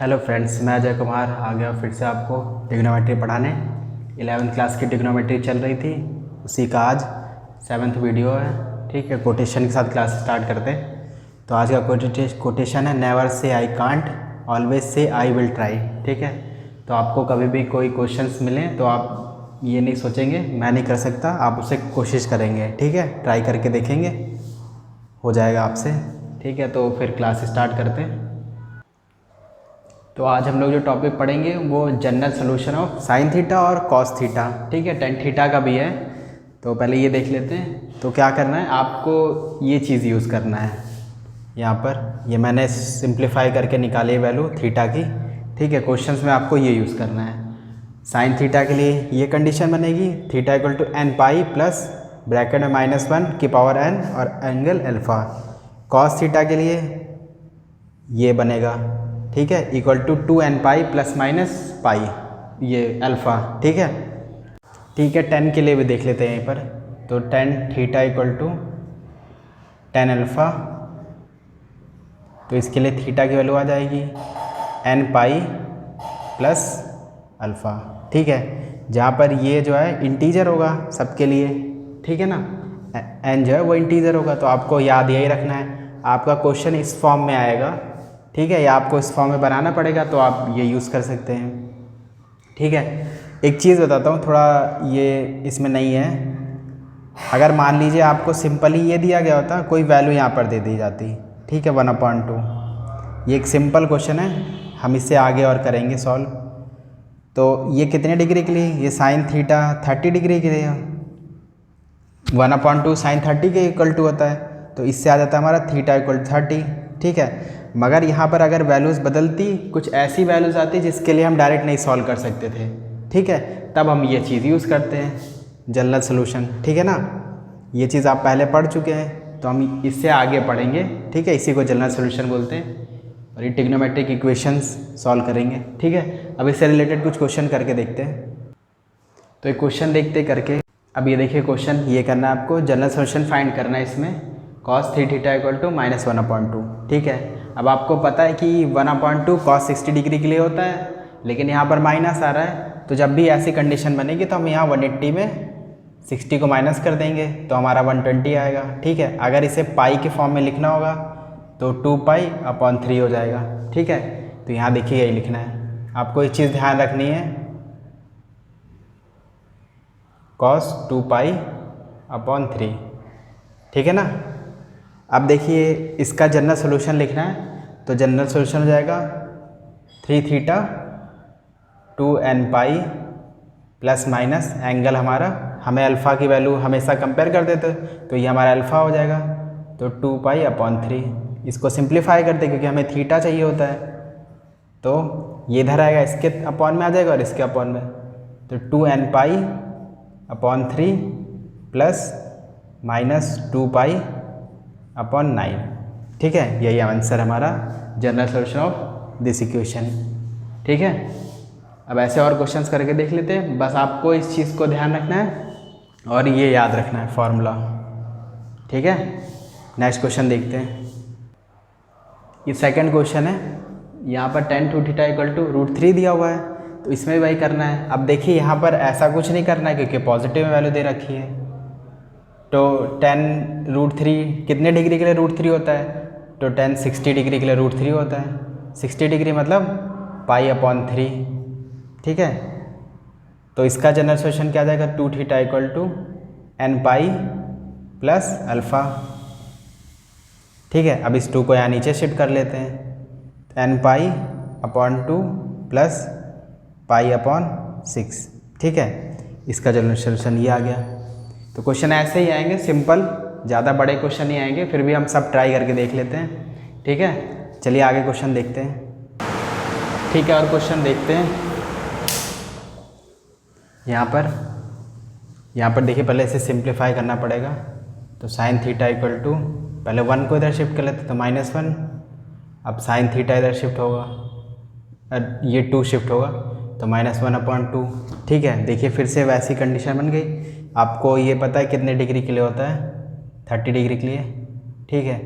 Hello friends, मैं अजय कुमार आ गया फिर से आपको ट्रिग्नोमेट्री पढ़ाने। 11वीं क्लास की ट्रिग्नोमेट्री चल रही थी, उसी का आज 7th वीडियो है। ठीक है, कोटेशन के साथ क्लास स्टार्ट करते हैं। तो आज का कोटेशन है never say I can't, always say I will try. ठीक है, तो आपको कभी भी कोई क्वेश्चंस मिलें तो आप ये नहीं सोचेंगे मैं नहीं कर सकता, आप उसे कोशिश करेंगे। ठीक है, ट्राई करके देखेंगे, हो जाएगा आपसे। ठीक है, तो फिर क्लास स्टार्ट करते हैं। तो आज हम लोग जो टॉपिक पढ़ेंगे वो general solution of sine theta और कॉस थीटा। ठीक है, टेन थीटा का भी है, तो पहले ये देख लेते हैं। तो क्या करना है, आपको ये चीज़ यूज़ करना है। यहाँ पर ये मैंने सिंप्लीफाई करके निकाली वैल्यू थीटा की। ठीक है, क्वेश्चंस में आपको ये यूज़ करना है। साइन थीटा के लिए ये कंडीशन बनेगी, theta equal to n pi plus bracket में -1 की पावर n और एंगल अल्फ़ा। कॉस थीटा के लिए ये बनेगा, ठीक है, equal to 2n pi plus minus pi, ये अल्फ़ा। ठीक है, ठीक है, 10 के लिए भी देख लेते हैं यहीं पर। तो 10 थीटा इक्वल टू 10 अल्फ़ा, तो इसके लिए थीटा की वैल्यू आ जाएगी n पाई प्लस अल्फ़ा। ठीक है, जहाँ पर ये जो है इंटीजर होगा सबके लिए। ठीक है ना, n जो है वो इंटीजर होगा, तो आपको याद यही रखना है। आपका क्वेश्चन इस फॉर्म में आएगा, ठीक है, या आपको इस फॉर्म में बनाना पड़ेगा, तो आप ये यूज़ कर सकते हैं। ठीक है, एक चीज़ बताता हूँ, थोड़ा ये इसमें नहीं है। अगर मान लीजिए आपको सिंपली ये दिया गया होता, कोई वैल्यू यहाँ पर दे दी जाती, ठीक है, 1/2। ये एक सिंपल क्वेश्चन है, हम इससे आगे और करेंगे सॉल्व। तो ये कितने डिग्री के लिए, ये साइन थीटा 30 डिग्री के लिए, 1/2 साइन 30 के इक्वल टू होता है, तो इससे आ जाता है हमारा थीटा इक्वल टू 30। ठीक है, मगर यहाँ पर अगर वैल्यूज़ बदलती, कुछ ऐसी वैल्यूज़ आती जिसके लिए हम डायरेक्ट नहीं सॉल्व कर सकते थे, ठीक है, तब हम ये चीज़ यूज़ करते हैं, जनरल सोल्यूशन। ठीक है ना, ये चीज़ आप पहले पढ़ चुके हैं, तो हम इससे आगे पढ़ेंगे। ठीक है, इसी को जनरल सोल्यूशन बोलते हैं, और ये ट्रिग्नोमेट्रिक इक्वेशंस सॉल्व करेंगे। ठीक है, अब इससे रिलेटेड कुछ क्वेश्चन करके देखते हैं। तो एक क्वेश्चन देखते करके, अब ये देखिए क्वेश्चन, ये करना है आपको, जनरल सोल्यूशन फाइंड करना है इसमें, cos 3 थीटा इक्वल टू -1/2। ठीक है, अब आपको पता है कि 1/2 cos 60 डिग्री के लिए होता है, लेकिन यहाँ पर माइनस आ रहा है, तो जब भी ऐसी कंडीशन बनेगी तो हम यहाँ 180 में 60 को माइनस कर देंगे, तो हमारा 120 आएगा। ठीक है, अगर इसे पाई के फॉर्म में लिखना होगा तो 2π/3 हो जाएगा। ठीक है, तो यहाँ देखिए यही लिखना है। आपको एक चीज़ ध्यान रखनी है, cos 2π/3। ठीक है ना, अब देखिए इसका जनरल सोल्यूशन लिखना है, तो जनरल सोल्यूशन हो जाएगा 3 theta 2n pi plus minus angle, हमारा हमें अल्फ़ा की वैल्यू हमेशा कंपेयर कर देते, तो ये हमारा अल्फ़ा हो जाएगा, तो 2π/3। इसको सिंप्लीफाई करते क्योंकि हमें थीटा चाहिए होता है, तो ये इधर आएगा, इसके अपॉन में आ जाएगा और इसके अपॉन में, तो 2n π/3 प्लस -2π/9। ठीक है, यही आंसर हमारा general solution of this equation. ठीक है, अब ऐसे और क्वेश्चंस करके देख लेते हैं। बस आपको इस चीज़ को ध्यान रखना है और ये याद रखना है फॉर्मूला। ठीक है, नेक्स्ट क्वेश्चन देखते हैं। ये सेकंड क्वेश्चन है, यहाँ पर tan 2 थीटा इक्वल टू √3 दिया हुआ है, तो इसमें भी वही करना है। अब देखिए यहाँ पर ऐसा कुछ नहीं करना है क्योंकि पॉजिटिव में वैल्यू दे रखी है, तो tan √3 कितने डिग्री के लिए √3 होता है, तो tan 60 डिग्री के लिए √3 होता है। 60 डिग्री मतलब π/3। ठीक है, तो इसका जनरल सोल्यूशन क्या आ जाएगा, 2 theta equal to n pi plus alpha. ठीक है, अब इस 2 को यहाँ नीचे शिफ्ट कर लेते हैं, n π/2 प्लस π/6। ठीक है, इसका जनरल सोल्यूशन ये आ गया। तो क्वेश्चन ऐसे ही आएंगे, सिंपल, ज़्यादा बड़े क्वेश्चन नहीं आएंगे, फिर भी हम सब ट्राई करके देख लेते हैं। ठीक है, चलिए आगे क्वेश्चन देखते हैं। ठीक है, और क्वेश्चन देखते हैं। यहाँ पर देखिए, पहले इसे सिंप्लीफाई करना पड़ेगा, तो साइन थीटा इक्वल टू, पहले 1 को इधर शिफ्ट कर लेते तो -1, अब साइन थीटा इधर शिफ्ट होगा, ये 2 शिफ्ट होगा, तो -1/2। ठीक है, देखिए फिर से वैसी कंडीशन बन गई। आपको ये पता है कितने डिग्री के लिए होता है, 30 डिग्री के लिए। ठीक है,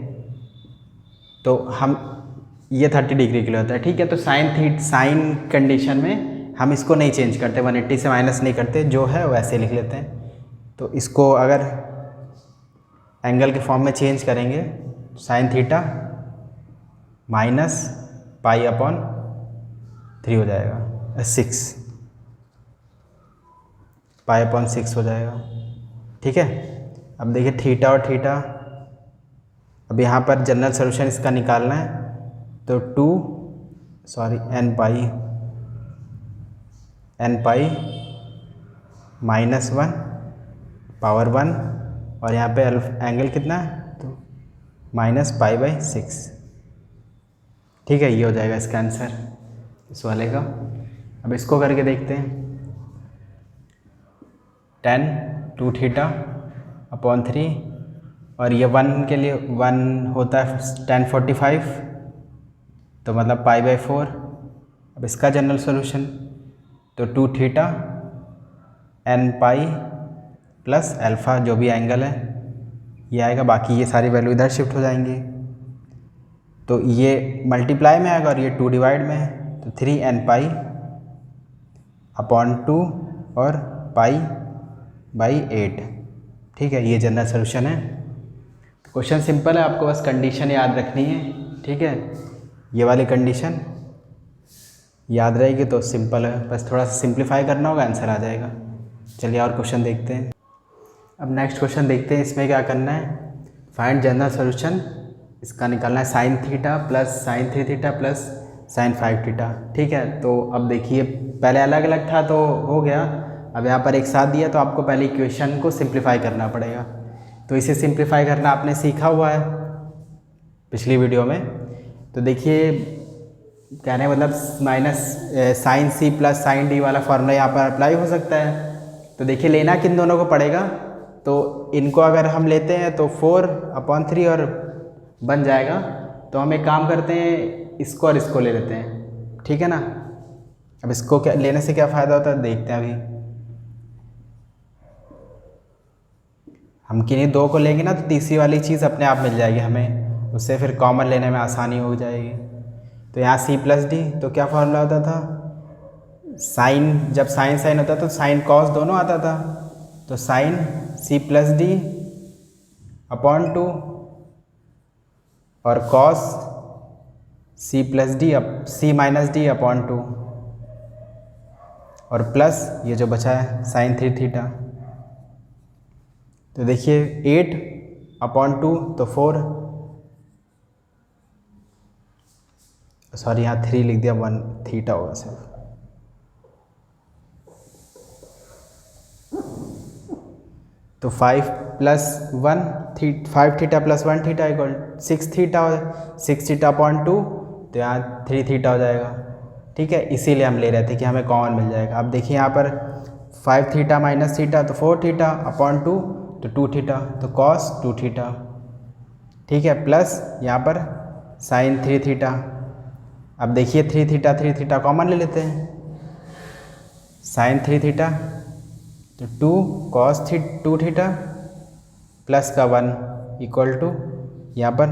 तो हम ये 30 डिग्री के लिए होता है, ठीक है। तो साइन कंडीशन में हम इसको नहीं चेंज करते, 180 से माइनस नहीं करते, जो है वैसे लिख लेते हैं। तो इसको अगर एंगल के फॉर्म में चेंज करेंगे, sine theta minus pi upon 3 हो जाएगा, 6 पाई अपॉन 6 हो जाएगा, ठीक है। अब देखिए थीटा और थीटा, अब यहाँ पर जनरल सोल्यूशन इसका निकालना है, तो n पाई -1 पावर 1, और यहाँ पे एंगल कितना है, तो -π/6, ठीक है। ये हो जाएगा इसका आंसर इस वाले का। अब इसको करके देखते हैं, tan 2θ अपॉन 3, और ये 1 के लिए 1 होता है tan 45, तो मतलब π/4। अब इसका जनरल सॉल्यूशन, तो 2θ n पाई प्लस अल्फ़ा जो भी एंगल है ये आएगा, बाकी ये सारी वैल्यू इधर शिफ्ट हो जाएंगी, तो ये मल्टीप्लाई में आएगा और ये 2 डिवाइड में है, तो 3n पाई अपॉन 2 और π/8, ठीक है। ये जनरल सोल्यूशन है। क्वेश्चन सिंपल है, आपको बस कंडीशन याद रखनी है, ठीक है। ये वाली कंडीशन याद रहेगी तो सिंपल है, बस थोड़ा सा सिंप्लीफाई करना होगा, आंसर आ जाएगा। चलिए और क्वेश्चन देखते हैं। अब नेक्स्ट क्वेश्चन देखते हैं, इसमें क्या करना है, फाइंड जनरल सोल्यूशन, इसका निकालना है sin theta plus sin 3θ plus sin 5θ, ठीक है। तो अब देखिए पहले अलग अलग था तो हो गया, अब यहाँ पर एक साथ दिया तो आपको पहले इक्वेशन को सिंप्लीफाई करना पड़ेगा। तो इसे सिंप्लीफाई करना आपने सीखा हुआ है पिछली वीडियो में। तो देखिए कहने मतलब sin c plus sin d वाला फॉर्मूला यहाँ पर अप्लाई हो सकता है। तो देखिए लेना किन दोनों को पड़ेगा, तो इनको अगर हम लेते हैं तो 4/3 और बन जाएगा। तो हम एक काम करते हैं, इसको और इसको ले लेते हैं, ठीक है ना। अब इसको क्या लेने से क्या फ़ायदा होता है देखते हैं। अभी हम किन्हीं दो को लेंगे ना तो तीसरी वाली चीज़ अपने आप मिल जाएगी हमें, उससे फिर कॉमन लेने में आसानी हो जाएगी। तो यहाँ c प्लस डी, तो क्या फार्मूला होता था, साइन, जब साइन होता तो साइन कॉस दोनों आता था, तो sine c plus d upon 2 और cos c plus d c minus d upon 2, और प्लस ये जो बचा है sin 3θ। तो देखिए 8/2 तो 4, सॉरी यहाँ 3 लिख दिया, 1θ होगा सिर्फ। तो 5 + 1 5θ + 1θ इक्वल 6θ, 6θ/2, तो यहाँ 3θ हो जाएगा, ठीक है। इसीलिए हम ले रहे थे कि हमें कॉमन मिल जाएगा। अब देखिए यहाँ पर 5θ - θ तो 4θ/2 तो 2θ, तो cos 2θ, ठीक है, प्लस यहाँ पर sin 3θ। अब देखिए 3θ कॉमन ले लेते हैं, sin 3θ तो 2 cos 2θ प्लस का 1 इक्वल टू यहाँ पर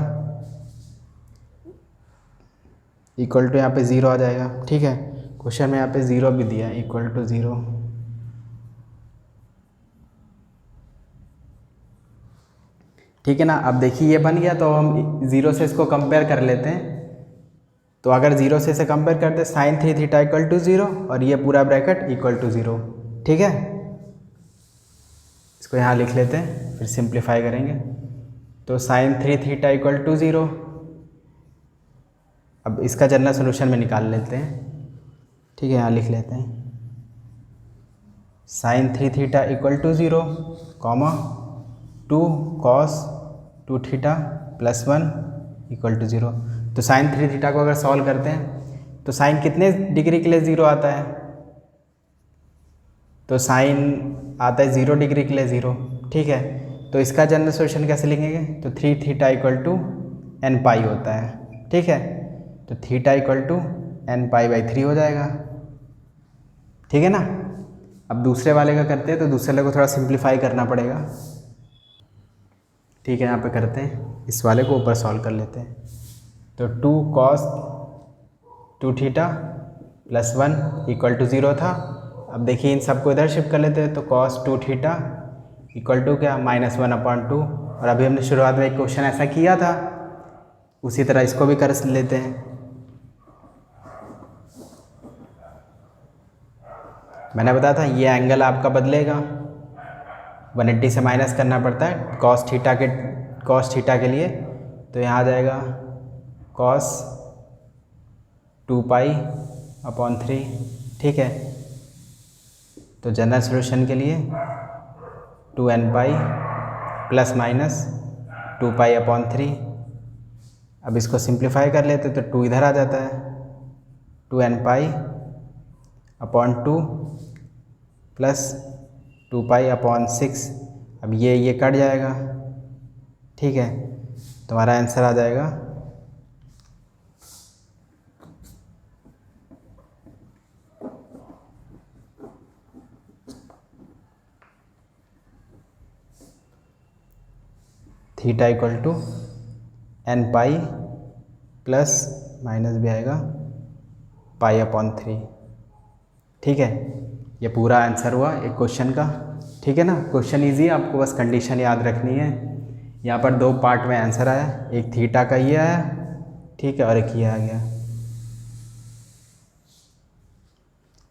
यहाँ पे 0 आ जाएगा, ठीक है। क्वेश्चन में यहाँ पे 0 भी दिया है, इक्वल टू 0, ठीक है ना। अब देखिए ये बन गया, तो हम 0 से इसको कंपेयर कर लेते हैं। तो अगर 0 से इसे कंपेयर करते हैं, sin 3θ इक्वल टू 0 और ये पूरा ब्रैकेट इक्वल टू 0, ठीक है। इसको यहाँ लिख लेते हैं, फिर सिंप्लीफाई करेंगे। तो sin 3θ इक्वल टू 0, अब इसका जनरल सोल्यूशन में निकाल लेते हैं, ठीक है। यहाँ लिख लेते हैं sin 3θ इक्वल टू 0, 2 cos 2θ प्लस 1 इक्वल टू 0। तो sin 3θ को अगर सॉल्व करते हैं तो साइन कितने डिग्री के लिए 0 आता है, तो साइन आता है 0 डिग्री के लिए 0, ठीक है। तो इसका जनरल सोल्यूशन कैसे लिखेंगे, तो 3θ इक्वल टू n पाई होता है, ठीक है। तो थीटा इक्वल टू n π/3 हो जाएगा, ठीक है ना। अब दूसरे वाले का करते हैं, तो दूसरे वाले को थोड़ा सिंप्लीफाई करना पड़ेगा, ठीक है। यहाँ पे करते हैं, इस वाले को ऊपर सॉल्व कर लेते हैं। तो 2 cos 2 theta plus 1 equal to 0 था। अब देखिए इन सबको इधर शिफ्ट कर लेते हैं, तो cos 2 थीटा इक्वल टू क्या -1/2। और अभी हमने शुरुआत में एक क्वेश्चन ऐसा किया था, उसी तरह इसको भी कर लेते हैं। मैंने बताया था ये एंगल आपका बदलेगा, 180 से माइनस करना पड़ता है cos थीटा के लिए। तो यहाँ आ जाएगा cos 2π/3। ठीक है, तो जनरल सॉल्यूशन के लिए 2nπ प्लस माइनस 2π/3। अब इसको सिंप्लीफाई कर लेते तो 2 इधर आ जाता है, 2nπ/2 प्लस 2π/6। अब ये कट जाएगा। ठीक है, तुम्हारा आंसर आ जाएगा theta equal to nπ plus minus भी आएगा π/3। ठीक है, ये पूरा आंसर हुआ एक क्वेश्चन का। ठीक है ना, क्वेश्चन इजी है, आपको बस कंडीशन याद रखनी है। यहाँ पर 2 पार्ट में आंसर आया, एक थीटा का ये आया, ठीक है, और एक ये आ गया।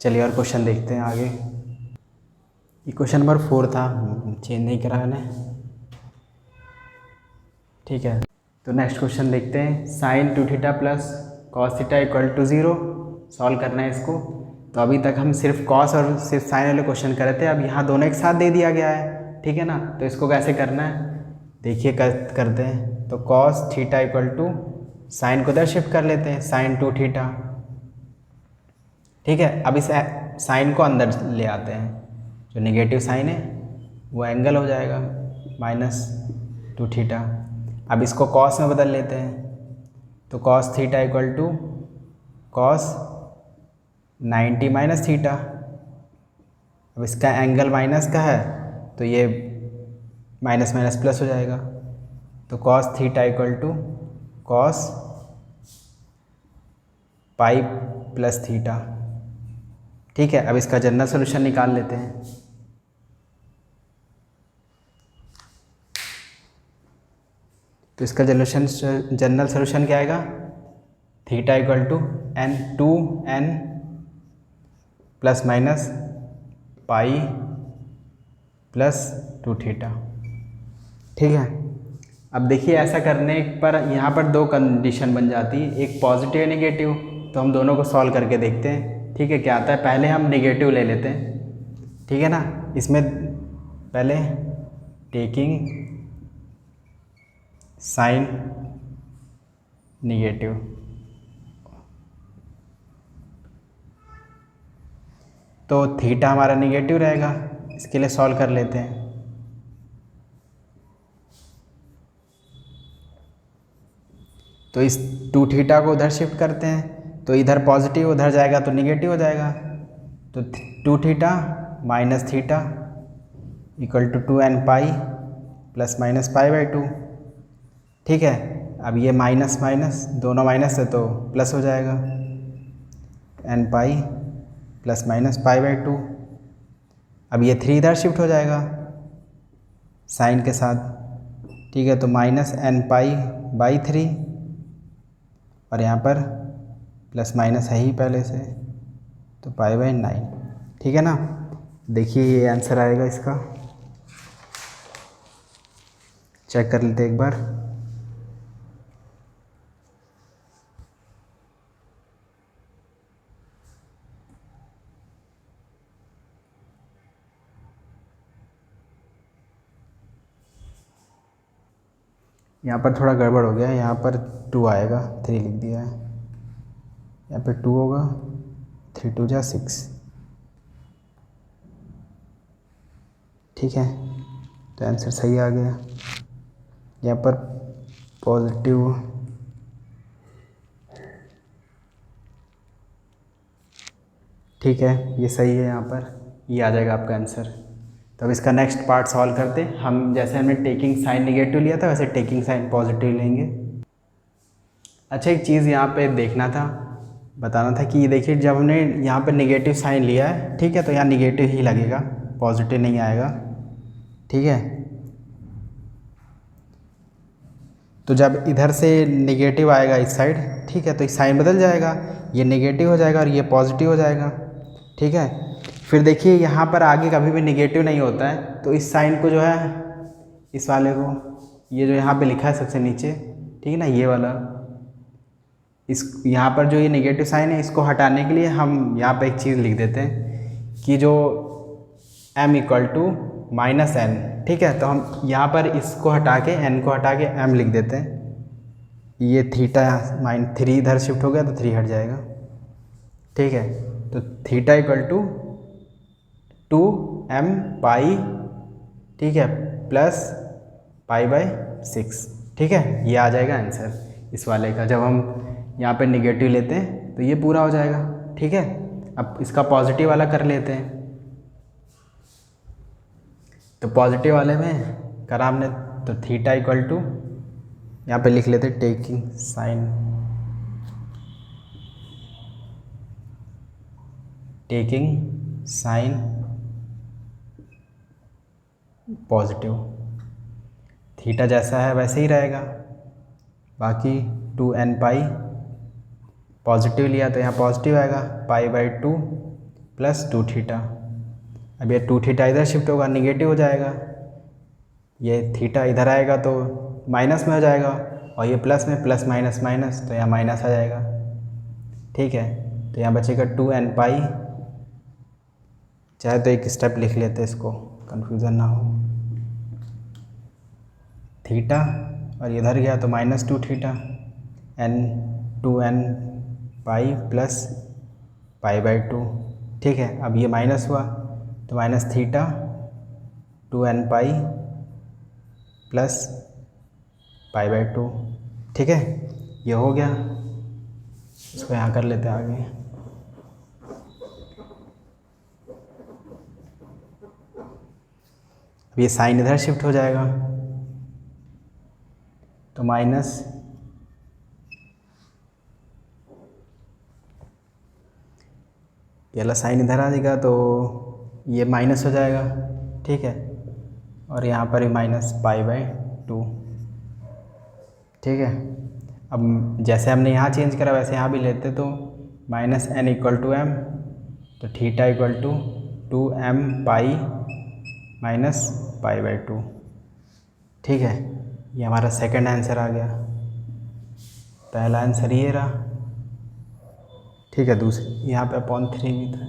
चलिए और क्वेश्चन देखते हैं आगे। ये क्वेश्चन नंबर 4 था, चेंज नहीं करा मैंने। ठीक है, तो नेक्स्ट क्वेश्चन देखते हैं। Sine 2 theta plus cos theta equal to 0 solve करना है इसको। तो अभी तक हम सिर्फ कॉस और सिर्फ साइन वाले क्वेश्चन कर रहे थे, अब यहाँ दोनों एक साथ दे दिया गया है। ठीक है ना, तो इसको कैसे करना है देखिए, करते हैं। तो cos theta equal to sine को इधर शिफ्ट कर लेते हैं, साइन 2 थीटा। ठीक है, अब इस साइन को अंदर ले आते हैं, जो नेगेटिव साइन है वो एंगल हो जाएगा -2 थीटा। अब इसको कॉस में बदल लेते हैं, तो cos theta equal to cos 90 minus theta. अब इसका एंगल माइनस का है, तो ये माइनस माइनस प्लस हो जाएगा। तो cos theta equal to cos pi plus theta. ठीक है, अब इसका जनरल सॉल्यूशन निकाल लेते हैं। तो इसका जनरल सॉल्यूशन क्या आएगा, theta equal to n plus minus pi plus 2 theta. ठीक है, अब देखिए ऐसा करने पर यहाँ पर 2 कंडीशन बन जाती है, एक पॉजिटिव नेगेटिव। तो हम दोनों को सॉल्व करके देखते हैं। ठीक है, क्या आता है, पहले हम नेगेटिव ले लेते हैं। ठीक है ना, इसमें पहले टेकिंग साइन नेगेटिव, तो थीटा हमारा नेगेटिव रहेगा, इसके लिए सॉल्व कर लेते हैं। तो इस 2 थीटा को उधर शिफ्ट करते हैं, तो इधर पॉजिटिव उधर जाएगा तो नेगेटिव हो जाएगा। तो 2 theta minus theta equal to 2nπ plus minus π/2। ठीक है, अब ये माइनस माइनस दोनों माइनस है तो प्लस हो जाएगा, nπ प्लस माइनस π/2। अब ये 3 इधर शिफ्ट हो जाएगा साइन के साथ। ठीक है, तो माइनस nπ/3 और यहाँ पर प्लस माइनस है ही पहले से, तो π/9। ठीक है ना, देखिए ये आंसर आएगा इसका, चेक कर लेते एक बार। यहाँ पर थोड़ा गड़बड़ हो गया है, यहाँ पर 2 आएगा, 3 लिख दिया है, यहाँ पे 2 होगा, 3 2 जा 6। ठीक है, तो आंसर सही आ गया। यहाँ पर पॉजिटिव ठीक है, ये सही है, यहाँ पर ये आ जाएगा आपका आंसर। तो अब इसका नेक्स्ट पार्ट सॉल्व करते हैं हम। जैसे हमने टेकिंग साइन नेगेटिव लिया था, वैसे टेकिंग साइन पॉजिटिव लेंगे। अच्छा एक चीज़ यहाँ पे देखना था, बताना था कि ये देखिए जब हमने यहाँ पे नेगेटिव साइन लिया है, ठीक है, तो यहाँ नेगेटिव ही लगेगा, पॉजिटिव नहीं आएगा, ठीक है। तो जब इधर से नेगेटिव आएगा इस साइड, ठीक है, तो इस साइन बदल जाएगा, ये नेगेटिव हो जाएगा और ये पॉजिटिव हो जाएगा, ठीक है। फिर देखिए यहाँ पर आगे कभी भी नेगेटिव नहीं होता है, तो इस साइन को जो है, इस वाले को, ये जो यहाँ पे लिखा है सबसे नीचे, ठीक है ना, ये वाला, इस यहाँ पर जो ये नेगेटिव साइन है इसको हटाने के लिए हम यहाँ पे एक चीज़ लिख देते हैं कि जो m equal to minus n, ठीक है। तो हम यहाँ पर इसको हटा के n को हटा के m लिख देते हैं, ये थीटा -3 इधर शिफ्ट हो गया तो 3 हट जाएगा, ठीक है। तो थीटा इक्वल टू 2m पाई, ठीक है, प्लस π/6, ठीक है, ये आ जाएगा आंसर इस वाले का। जब हम यहाँ पे निगेटिव लेते हैं तो ये पूरा हो जाएगा, ठीक है। अब इसका पॉजिटिव वाला कर लेते हैं, तो पॉजिटिव वाले में करा हमने, तो थीटा इक्वल टू, यहाँ पे लिख लेते टेकिंग साइन पॉजिटिव, थीटा जैसा है वैसे ही रहेगा, बाकी 2n पाई, पॉजिटिव लिया तो यहाँ पॉजिटिव आएगा, π/2 प्लस 2 थीटा। अब ये 2 थीटा इधर शिफ्ट होगा, निगेटिव हो जाएगा, ये थीटा इधर आएगा तो माइनस में हो जाएगा, और ये प्लस में, प्लस माइनस माइनस, तो यहाँ माइनस आ जाएगा, ठीक है। तो यहाँ बचेगा 2n पाई, चाहे तो एक स्टेप लिख लेते हैं इसको, कन्फ्यूज़न ना हो, थीटा, और इधर गया तो -2 थीटा, 2n पाई प्लस π/2, ठीक है। अब ये माइनस हुआ तो minus theta 2n pi plus π/2, ठीक है, ये हो गया। इसको यहाँ कर लेते हैं आगे, अब ये साइन इधर शिफ्ट हो जाएगा, तो माइनस, ये वाला साइन इधर आ जाएगा तो ये माइनस हो जाएगा, ठीक है, और यहाँ पर भी माइनस π/2, ठीक है। अब जैसे हमने यहाँ चेंज करा वैसे यहाँ भी लेते, तो -n इक्वल टू m, तो theta equal to 2m pi minus π/2, ठीक है। ये हमारा सेकंड आंसर आ गया, पहला आंसर ये रहा, ठीक है। दूसरे यहाँ पे (3) भी था,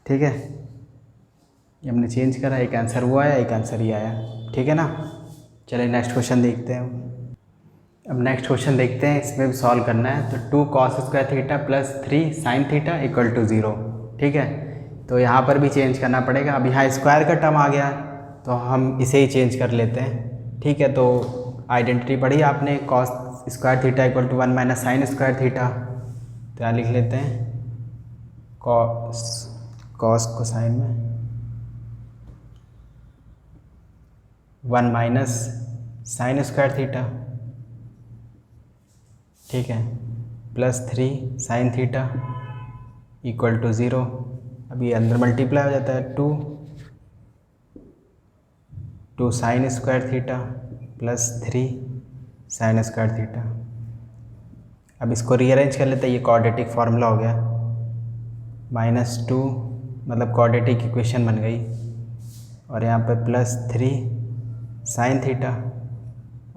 ठीक है, ये हमने चेंज करा, एक आंसर वो आया, एक आंसर ये आया, ठीक है ना। चलिए नेक्स्ट क्वेश्चन देखते हैं। अब नेक्स्ट क्वेश्चन देखते हैं, इसमें भी सॉल्व करना है। तो 2 cos² theta plus 3 sin theta equal to 0, ठीक है। तो यहाँ पर भी चेंज करना पड़ेगा। अब यहाँ स्क्वायर का टर्म आ गया तो हम इसे ही चेंज कर लेते हैं, ठीक है। तो आइडेंटिटी पढ़ी आपने, cos² theta equal to 1 minus sin² theta, तो यहाँ लिख लेते हैं cos को साइन में 1 माइनस sin² थीटा, ठीक है, plus 3 sin theta equal to 0। अब ये अंदर मल्टीप्लाई हो जाता है, 2 sin² theta plus 3 sin² theta. अब इसको रीअरेंज कर लेते हैं, ये क्वाड्रेटिक फार्मूला हो गया, -2 मतलब क्वाड्रेटिक इक्वेशन बन गई, और यहाँ पे प्लस 3 sin थीटा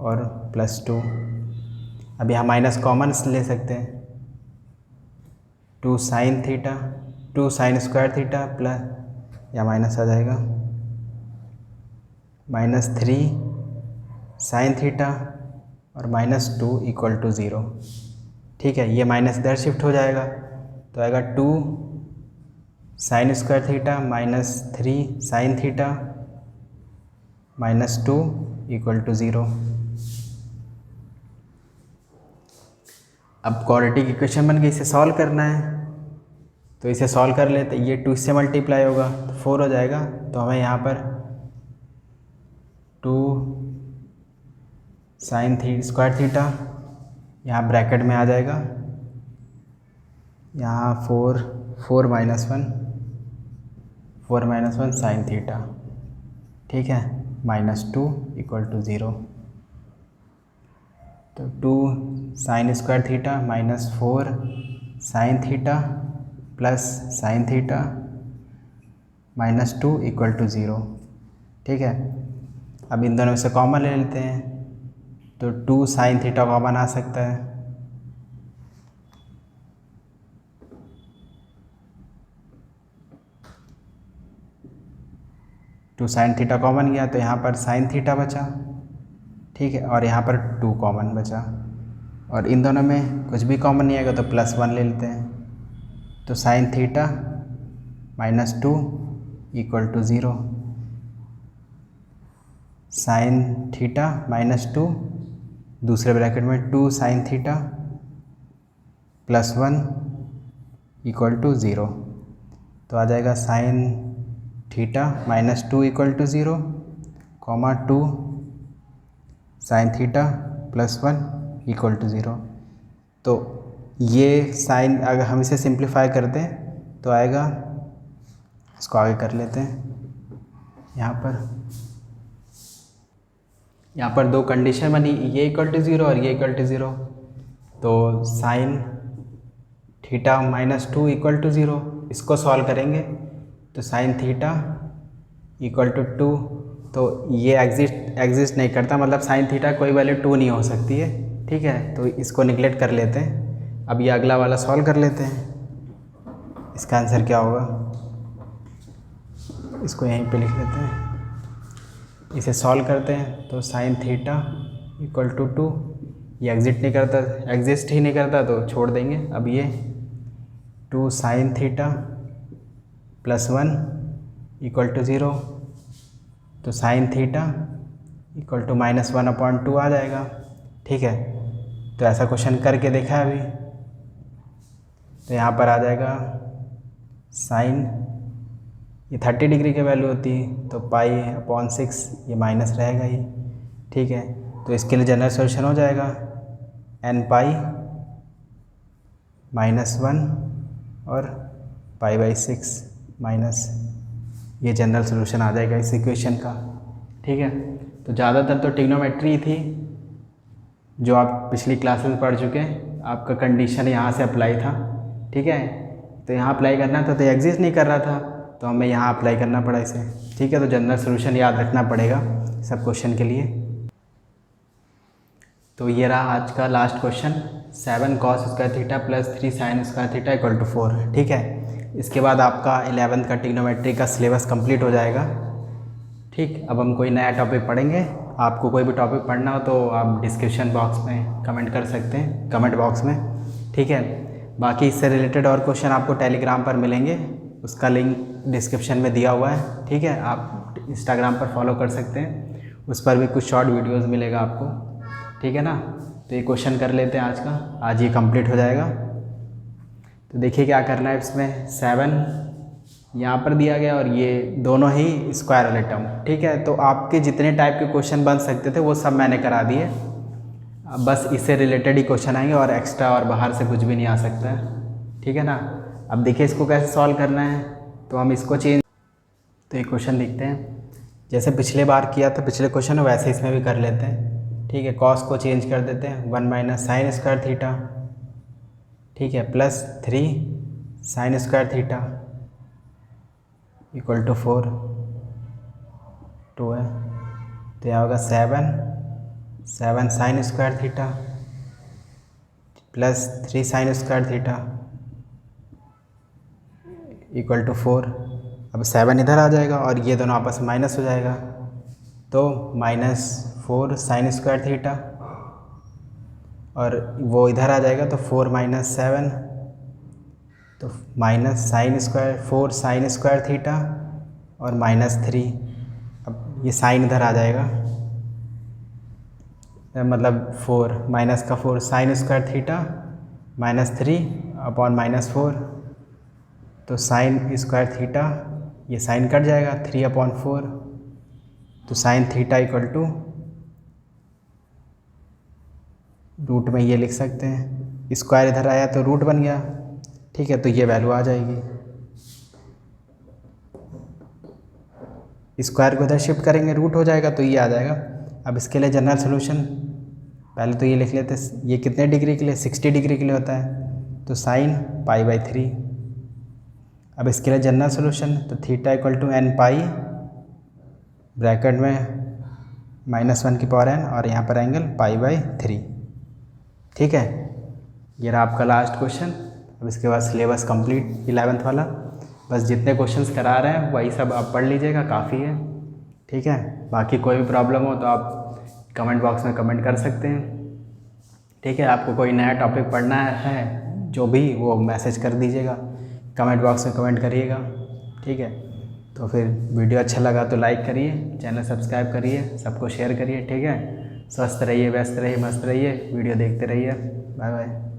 और प्लस 2। अब यहाँ माइनस कॉमन ले सकते हैं, 2 sin theta, 2 sin² theta plus, या माइनस आ जाएगा, -3 sin थीटा और -2 इक्वल टू 0, ठीक है। ये माइनस इधर शिफ्ट हो जाएगा तो आएगा 2 sin² theta -3 sin theta -2 equal to 0। अब क्वाड्रेटिक इक्वेशन बन गई, इसे सॉल्व करना है, तो इसे सॉल्व कर लेते। ये 2 से मल्टीप्लाई होगा तो 4 हो जाएगा, तो हमें यहाँ पर 2 sin² थीटा यहाँ ब्रैकेट में आ जाएगा, यहाँ 4 माइनस वन साइन थीटा, ठीक है, -2 = 0। तो 2 sine square theta -4 sine theta plus sine theta -2 = 0, ठीक है। अब इन दोनों में से कॉमन ले लेते हैं, तो 2 साइन थीटा कॉमन आ सकता है, टू साइन थीटा कॉमन गया तो यहाँ पर साइन थीटा बचा, ठीक है, और यहाँ पर 2 कॉमन बचा, और इन दोनों में कुछ भी कॉमन नहीं आएगा तो +1 ले लेते हैं, तो साइन थीटा -2 = 0, साइन थीटा -2 दूसरे ब्रैकेट में 2 साइन थीटा +1 = 0, तो आ जाएगा साइन थीटा -2 = 0, 2 साइन थीटा +1 = 0। तो ये साइन अगर हम इसे सिंप्लीफाई कर दें तो आएगा, इसको आगे कर लेते हैं, यहाँ पर 2 कंडीशन बनी, ये =0 और ये =0, तो साइन थीटा -2 = 0, इसको सॉल्व करेंगे तो साइन थीटा = 2, तो ये एग्जिस्ट नहीं करता, मतलब साइन थीटा कोई वैल्यू 2 नहीं हो सकती है, ठीक है, तो इसको निगलेक्ट कर लेते हैं। अब ये अगला वाला सॉल्व कर लेते हैं, इसका आंसर क्या होगा, इसको यहीं पे लिख लेते हैं, इसे सॉल्व करते हैं तो साइन थीटा = 2, ये एग्जिस्ट ही नहीं करता तो छोड़ देंगे। अब ये 2 साइन थीटा +1 = 0, तो साइन थीटा = -1/2 आ जाएगा, ठीक है। तो ऐसा क्वेश्चन करके देखा है अभी, तो यहाँ पर आ जाएगा साइन, ये 30 डिग्री की वैल्यू होती है तो π/6 ये माइनस रहेगा ही, ठीक है। तो इसके लिए जनरल सॉल्यूशन हो जाएगा nπ -1 और π/6 माइनस, ये जनरल सॉल्यूशन आ जाएगा इस इक्वेशन का, ठीक है। तो ज़्यादातर तो ट्रिग्नोमेट्री थी जो आप पिछली क्लासेस में पढ़ चुके हैं, आपका कंडीशन यहाँ से अप्लाई था, ठीक है। तो यहाँ अप्लाई करना था तो एग्जिस्ट नहीं कर रहा था तो हमें यहाँ अप्लाई करना पड़ा इसे, ठीक है। तो जनरल सॉल्यूशन याद रखना पड़ेगा सब क्वेश्चन के लिए। तो ये रहा आज का last question, 7 cos square theta + 3 sin square theta = 4, ठीक है। इसके बाद आपका 11th का ट्रिग्नोमेट्री का सिलेबस कंप्लीट हो जाएगा, ठीक। अब हम कोई नया टॉपिक पढ़ेंगे, आपको कोई भी टॉपिक पढ़ना हो तो आप डिस्क्रिप्शन बॉक्स में कमेंट कर सकते हैं, कमेंट बॉक्स में, ठीक है। बाकी इससे रिलेटेड और क्वेश्चन आपको टेलीग्राम पर मिलेंगे, उसका लिंक डिस्क्रिप्शन में दिया हुआ है, ठीक है। आप इंस्टाग्राम पर फॉलो कर सकते हैं, उस पर भी कुछ शॉर्ट वीडियोस मिलेगा आपको, ठीक है ना। तो ये क्वेश्चन कर लेते हैं आज का, आज ये कंप्लीट हो जाएगा। तो देखिए क्या करना है इसमें, 7 यहाँ पर दिया गया और ये दोनों ही स्क्वायर वाले टर्म, ठीक है। तो आपके जितने टाइप के क्वेश्चन बन सकते थे वो सब मैंने करा दिए, अब बस इससे रिलेटेड ही क्वेश्चन आएंगे और एक्स्ट्रा और बाहर से कुछ भी नहीं आ सकता है, ठीक है ना। अब देखिए इसको कैसे सॉल्व करना है, तो हम इसको चेंज, तो ये क्वेश्चन लिखते हैं जैसे पिछले बार किया था, पिछले क्वेश्चन वैसे इसमें भी कर लेते हैं, ठीक है। कॉस को चेंज कर देते हैं, 1 - sin स्क्वायर थीटा, ठीक है, +3 sin स्क्वायर थीटा = 4, 2 है, तो यहाँ होगा 7 sin square theta +3 sin square theta = 4। अब 7 इधर आ जाएगा और ये दोनों आपस में माइनस हो जाएगा, तो -4 sin स्क्वायर थीटा, और वो इधर आ जाएगा तो 4 - 7, तो -4 sin स्क्वायर थीटा और -3, अब ये साइन इधर आ जाएगा, मतलब 4 sin स्क्वायर थीटा -3/-4, तो साइन स्क्वायर थीटा ये साइन कट जाएगा 3/4, तो साइन थीटा = रूट में ये लिख सकते हैं, स्क्वायर इधर आया तो रूट बन गया, ठीक है, तो ये वैल्यू आ जाएगी। स्क्वायर को इधर शिफ्ट करेंगे रूट हो जाएगा तो ये आ जाएगा। अब इसके लिए जनरल सोल्यूशन पहले तो ये लिख लेते हैं, ये कितने डिग्री के लिए, 60 डिग्री के लिए होता है, तो साइन π/3। अब इसके लिए जनरल सोल्यूशन तो थीटा = n π ब्रैकेट में -1n और यहाँ पर एंगल π/3, ठीक है। ये रहा आपका लास्ट क्वेश्चन। अब इसके बाद सिलेबस कंप्लीट 11th वाला, बस जितने क्वेश्चंस करा रहे हैं वही सब आप पढ़ लीजिएगा, काफ़ी है, ठीक है। बाकी कोई भी प्रॉब्लम हो तो आप कमेंट बॉक्स में कमेंट कर सकते हैं, ठीक है। आपको कोई नया टॉपिक पढ़ना है जो भी, वो मैसेज कर दीजिएगा, कमेंट बॉक्स में कमेंट करिएगा, ठीक है। तो फिर वीडियो अच्छा लगा तो लाइक करिए, चैनल सब्सक्राइब करिए, सबको शेयर करिए, ठीक है। स्वस्थ रहिए, व्यस्त रहिए, मस्त रहिए, वीडियो देखते रहिए। Bye bye.